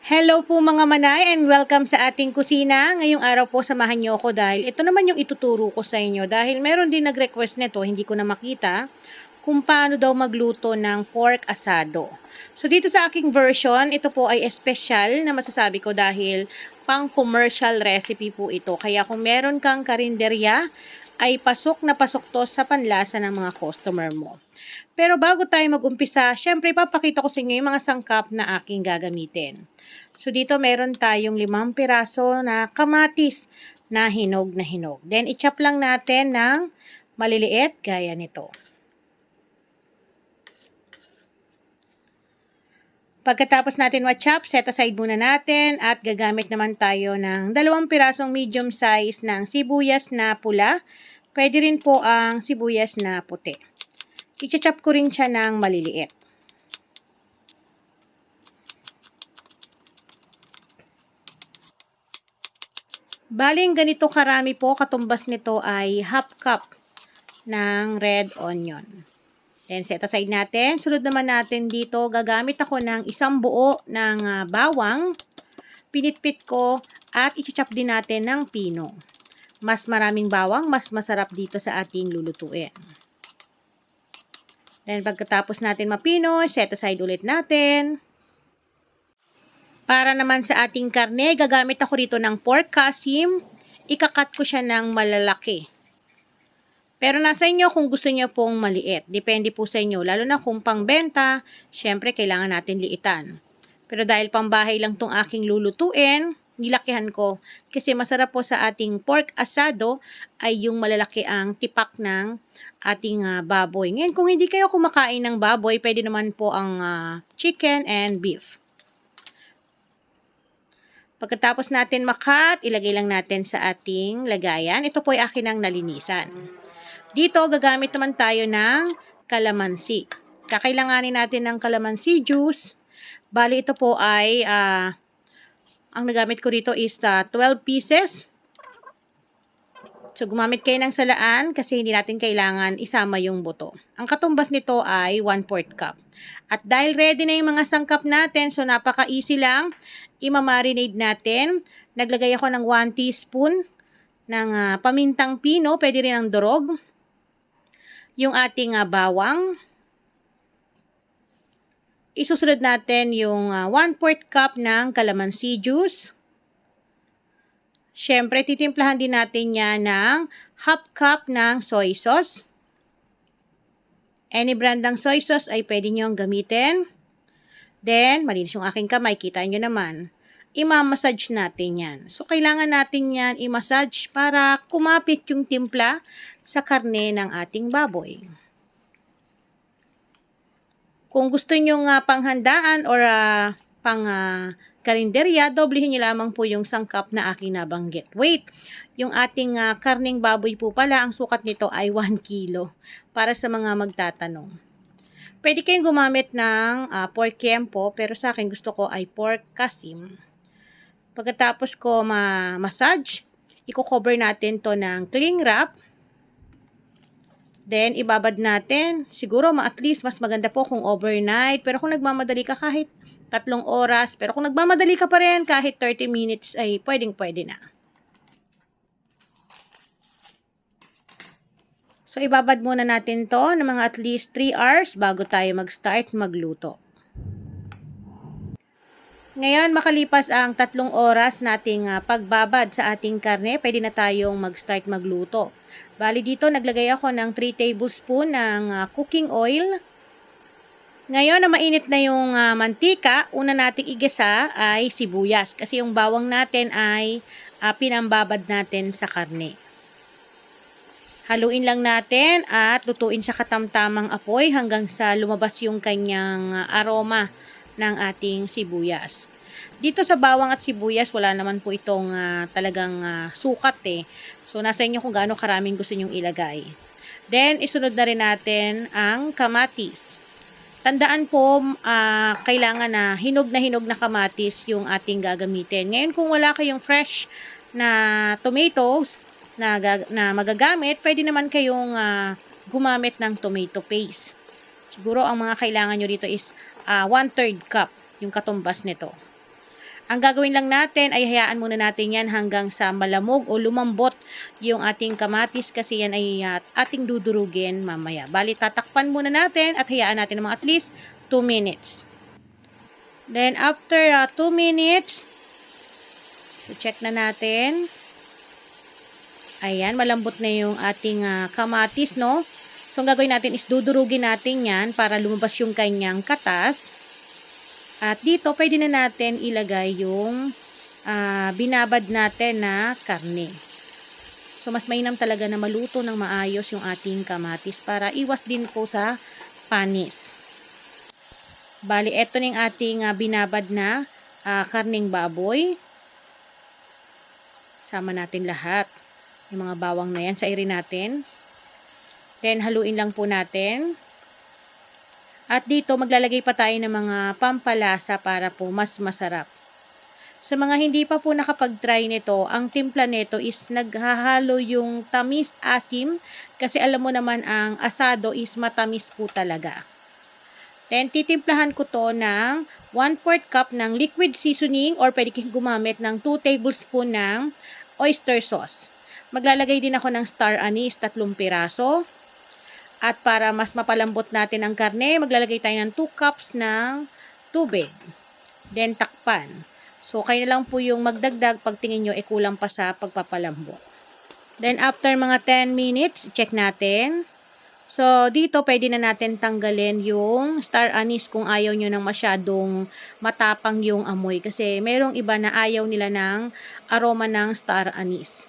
Hello po mga manay and welcome sa ating kusina. Ngayong araw po samahan niyo ako dahil ito naman yung ituturo ko sa inyo dahil meron din nag-request nito, hindi ko na makita kung paano daw magluto ng pork asado. So dito sa aking version, ito po ay espesyal na masasabi ko dahil pang commercial recipe po ito. Kaya kung meron kang karinderya, ay pasok na pasok to sa panlasa ng mga customer mo. Pero bago tayo mag-umpisa, syempre papakita ko sa inyo yung mga sangkap na aking gagamitin. So dito meron tayong 5 piraso na kamatis na hinog na hinog. Then i-chop lang natin ng maliliit gaya nito. Pagkatapos natin ma-chop, set aside muna natin at gagamit naman tayo ng 2 pirasong medium size ng sibuyas na pula. Pwede rin po ang sibuyas na puti. I-chop ko rin siya ng maliliit. Baling ganito karami po, katumbas nito ay half cup ng red onion. Then set aside natin. Sunod naman natin dito, gagamit ako ng isang buo ng bawang. Pinitpit ko at i-chop din natin ng pino. Mas maraming bawang, mas masarap dito sa ating lulutuin. Then pagkatapos natin mapino, set aside ulit natin. Para naman sa ating karne, gagamit ako rito ng pork kasim. Ikakat ko siya ng malalaki. Pero nasa inyo kung gusto niyo pong maliit. Depende po sa inyo. Lalo na kung pangbenta, syempre kailangan natin liitan. Pero dahil pambahay lang tong aking lulutuin, nilakihan ko. Kasi masarap po sa ating pork asado ay yung malalaki ang tipak ng ating baboy. Ngayon, kung hindi kayo kumakain ng baboy, pwede naman po ang chicken and beef. Pagkatapos natin makat, ilagay lang natin sa ating lagayan. Ito po ay akin ang nalinisan. Dito, gagamit naman tayo ng kalamansi. Kakailanganin natin ng kalamansi juice. Bali, ito po ay, ang nagamit ko rito is 12 pieces. So, gumamit kayo ng salaan kasi hindi natin kailangan isama yung buto. Ang katumbas nito ay 1/4 cup. At dahil ready na yung mga sangkap natin, so napaka-easy lang, i-marinate natin. Naglagay ako ng 1 teaspoon ng pamintang pino, pwede rin ang durog. Yung ating bawang. Isusunod natin yung 1/4 cup ng calamansi juice. Siyempre, titimplahan din natin yan ng half cup ng soy sauce. Any brand ng soy sauce ay pwede nyo gamitin. Then, malinis yung aking kamay, kita nyo naman. I-massage natin yan. So, kailangan natin yan i-massage para kumapit yung timpla sa karne ng ating baboy. Kung gusto nyo panghandaan or pang karinderya, doblehin nyo lamang po yung sangkap na aking nabanggit. Wait, yung ating karning baboy po pala, ang sukat nito ay 1 kilo para sa mga magtatanong. Pwede kayong gumamit ng pork kiempo, pero sa akin gusto ko ay pork kasim. Pagkatapos ko ma-massage, i-cover natin to ng cling wrap. Then, ibabad natin. Siguro, at least, mas maganda po kung overnight. Pero kung nagmamadali ka kahit 3 oras. Pero kung nagmamadali ka pa rin, kahit 30 minutes ay pwedeng-pwede na. So, ibabad muna natin to ng mga at least 3 hours bago tayo mag-start magluto. Ngayon, makalipas ang 3 oras nating pagbabad sa ating karne, pwede na tayong mag-start magluto. Bali dito, naglagay ako ng 3 tablespoon ng cooking oil. Ngayon na mainit na yung mantika, una nating igisa ay sibuyas. Kasi yung bawang natin ay pinambabad natin sa karne. Haluin lang natin at lutuin sa katamtamang apoy hanggang sa lumabas yung kanyang aroma ng ating sibuyas. Dito sa bawang at sibuyas, wala naman po itong talagang sukat eh. So, nasa inyo kung gaano karaming gusto nyong ilagay. Then, isunod na rin natin ang kamatis. Tandaan po, kailangan na hinog na kamatis yung ating gagamitin. Ngayon, kung wala kayong fresh na tomatoes na magagamit, pwede naman kayong gumamit ng tomato paste. Siguro, ang mga kailangan nyo rito is 1/3 cup yung katumbas nito. Ang gagawin lang natin ay hayaan muna natin yan hanggang sa malamog o lumambot yung ating kamatis kasi yan ay ating dudurugin mamaya. Bali, tatakpan muna natin at hayaan natin ng mga at least 2 minutes. Then, after 2 minutes, so check na natin. Ayan, malambot na yung ating kamatis, no? So, ang gagawin natin is dudurugin natin yan para lumabas yung kanyang katas. At dito, pwede na natin ilagay yung binabad natin na karne. So, mas mainam talaga na maluto ng maayos yung ating kamatis para iwas din po sa panis. Bali, eto na yung ating binabad na karneng baboy. Sama natin lahat. Yung mga bawang na yan, sairin natin. Then, haluin lang po natin. At dito, maglalagay pa tayo ng mga pampalasa para po mas masarap. Sa mga hindi pa po nakapag-try nito, ang timpla nito is naghahalo yung tamis-asim kasi alam mo naman ang asado is matamis po talaga. Then, titimplahan ko to ng 1/4 cup ng liquid seasoning or pwede kang gumamit ng 2 tablespoon ng oyster sauce. Maglalagay din ako ng star anise, 3 piraso. At para mas mapalambot natin ang karne, maglalagay tayo ng 2 cups ng tubig. Then, takpan. So, kayo na lang po yung magdagdag pag tingin nyo kulang pa sa pagpapalambot. Then, after mga 10 minutes, check natin. So, dito pwede na natin tanggalin yung star anise kung ayaw nyo nang masyadong matapang yung amoy. Kasi merong iba na ayaw nila ng aroma ng star anise.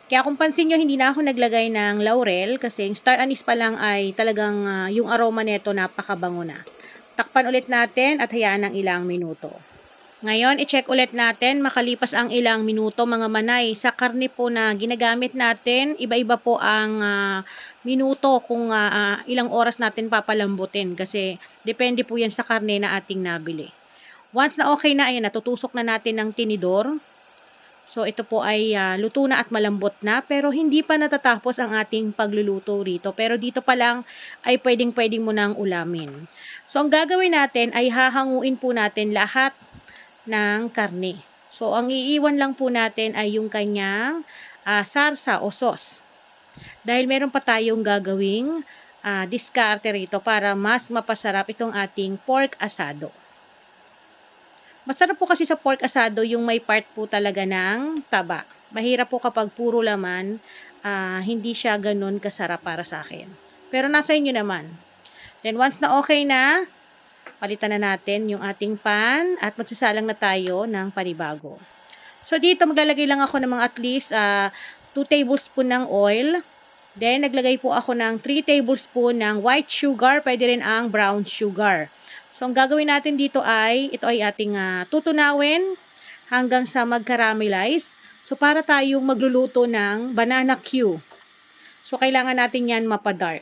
Kaya kung pansin nyo, hindi na ako naglagay ng laurel kasi yung star anise pa lang ay talagang yung aroma nito napakabango na. Takpan ulit natin at hayaan ng ilang minuto. Ngayon, i-check ulit natin makalipas ang ilang minuto mga manay. Sa karne po na ginagamit natin, iba-iba po ang minuto kung ilang oras natin papalambutin kasi depende po yan sa karne na ating nabili. Once na okay na, ayan, natutusok na natin ng tinidor. So, ito po ay luto na at malambot na, pero hindi pa natatapos ang ating pagluluto rito. Pero dito pa lang ay pwedeng-pwedeng mo nang ulamin. So, ang gagawin natin ay hahanguin po natin lahat ng karne. So, ang iiwan lang po natin ay yung kanyang sarsa o sauce. Dahil meron pa tayong gagawing diskarte rito para mas mapasarap itong ating pork asado. Masarap po kasi sa pork asado yung may part po talaga ng taba. Mahirap po kapag puro laman, hindi siya ganun kasarap para sa akin. Pero nasa inyo naman. Then once na okay na, palitan na natin yung ating pan at magsasalang na tayo ng panibago. So dito maglalagay lang ako ng mga at least 2 tablespoon ng oil. Then naglagay po ako ng 3 tablespoon ng white sugar, pwede rin ang brown sugar. So, ang gagawin natin dito ay, ito ay ating tutunawin hanggang sa mag-caramelize. So, para tayong magluluto ng banana Q. So, kailangan natin yan mapadark.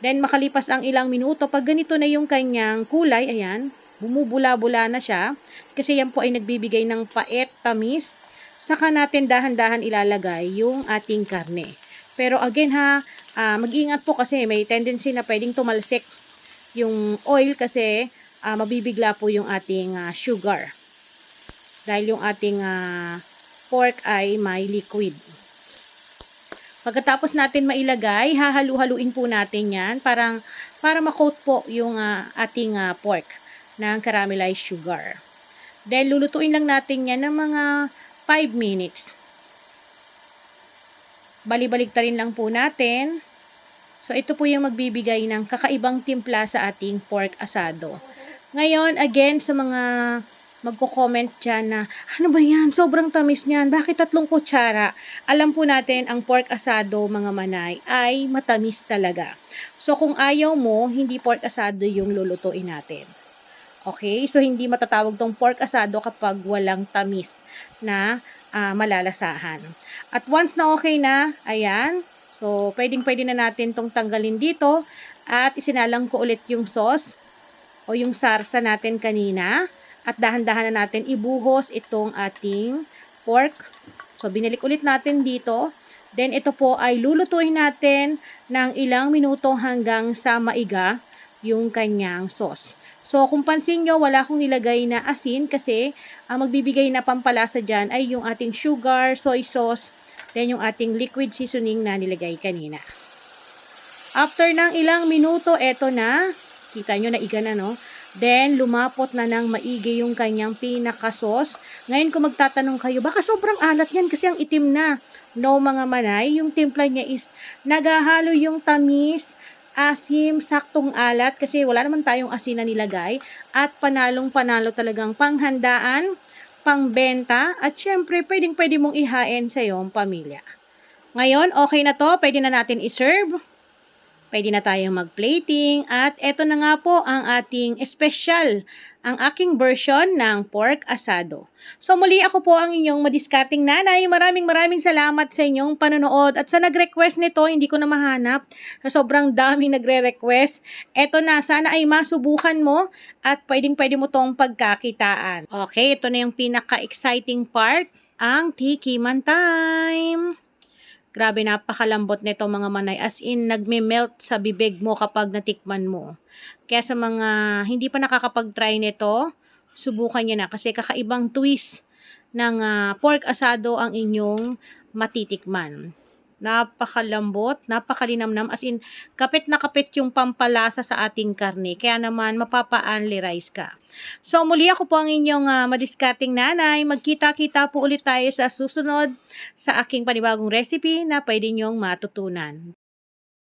Then, makalipas ang ilang minuto, pag ganito na yung kanyang kulay, ayan, bumubula-bula na siya. Kasi yan po ay nagbibigay ng pait, tamis. Saka natin dahan-dahan ilalagay yung ating karne. Pero again mag-ingat po kasi may tendency na pwedeng tumalsik yung oil kasi mabibigla po yung ating sugar. Dahil yung ating pork ay may liquid. Pagkatapos natin mailagay, hahalu-haluin po natin yan para ma-coat po yung ating pork ng caramelized sugar. Then lulutuin lang natin yan ng mga 5 minutes. Bali-baligtarin lang po natin. So, ito po yung magbibigay ng kakaibang timpla sa ating pork asado. Ngayon, again, sa mga magko-comment dyan na, ano ba yan? Sobrang tamis niyan. Bakit 3 kutsara? Alam po natin, ang pork asado, mga manay, ay matamis talaga. So, kung ayaw mo, hindi pork asado yung lulutuin natin. Okay? So, hindi matatawag tong pork asado kapag walang tamis na malalasahan. At once na okay na, ayan, so, pwedeng-pwede na natin tong tanggalin dito at isinalang ko ulit yung sauce o yung sarsa natin kanina at dahan-dahan na natin ibuhos itong ating pork. So, binalik ulit natin dito. Then, ito po ay lulutuin natin ng ilang minuto hanggang sa maiga yung kanyang sauce. So, kung pansin nyo, wala akong nilagay na asin kasi ang magbibigay na pampalasa dyan ay yung ating sugar, soy sauce, then yung ating liquid seasoning na nilagay kanina. After ng ilang minuto, eto na. Kita nyo, naiga na, no? Then, lumapot na ng maigi yung kanyang pinaka-sauce. Ngayon, kung magtatanong kayo, baka sobrang alat yan kasi ang itim na. No, mga manay, yung timpla niya is naghahalo yung tamis, asim, saktong alat kasi wala naman tayong asin na nilagay. At panalong-panalo talagang panghandaan, pangbenta, at syempre, pwedeng-pwede mong ihain sa iyong pamilya. Ngayon, okay na to. Pwede na natin iserve. Pwede na tayong mag-plating at eto na nga po ang ating special, ang aking version ng pork asado. So muli ako po ang inyong madiskarting nanay. Maraming salamat sa inyong panonood at sa nag-request nito, hindi ko na mahanap. Sa sobrang daming nagre-request. Eto na, sana ay masubukan mo at pwedeng-pwede mo tong pagkakitaan. Okay, ito na yung pinaka-exciting part, ang tikiman time. Grabe, napakalambot nito mga manay. As in, nagme-melt sa bibig mo kapag natikman mo. Kaya sa mga hindi pa nakakapag-try nito, subukan nyo na. Kasi kakaibang twist ng pork asado ang inyong matitikman. Napakalambot, napakalinamnam. As in, kapit na kapit yung pampalasa sa ating karne. Kaya naman, mapapa-unli-rice ka. So, muli ako po ang inyong madiskarting nanay. Magkita-kita po ulit tayo sa susunod sa aking panibagong recipe na pwede nyong matutunan.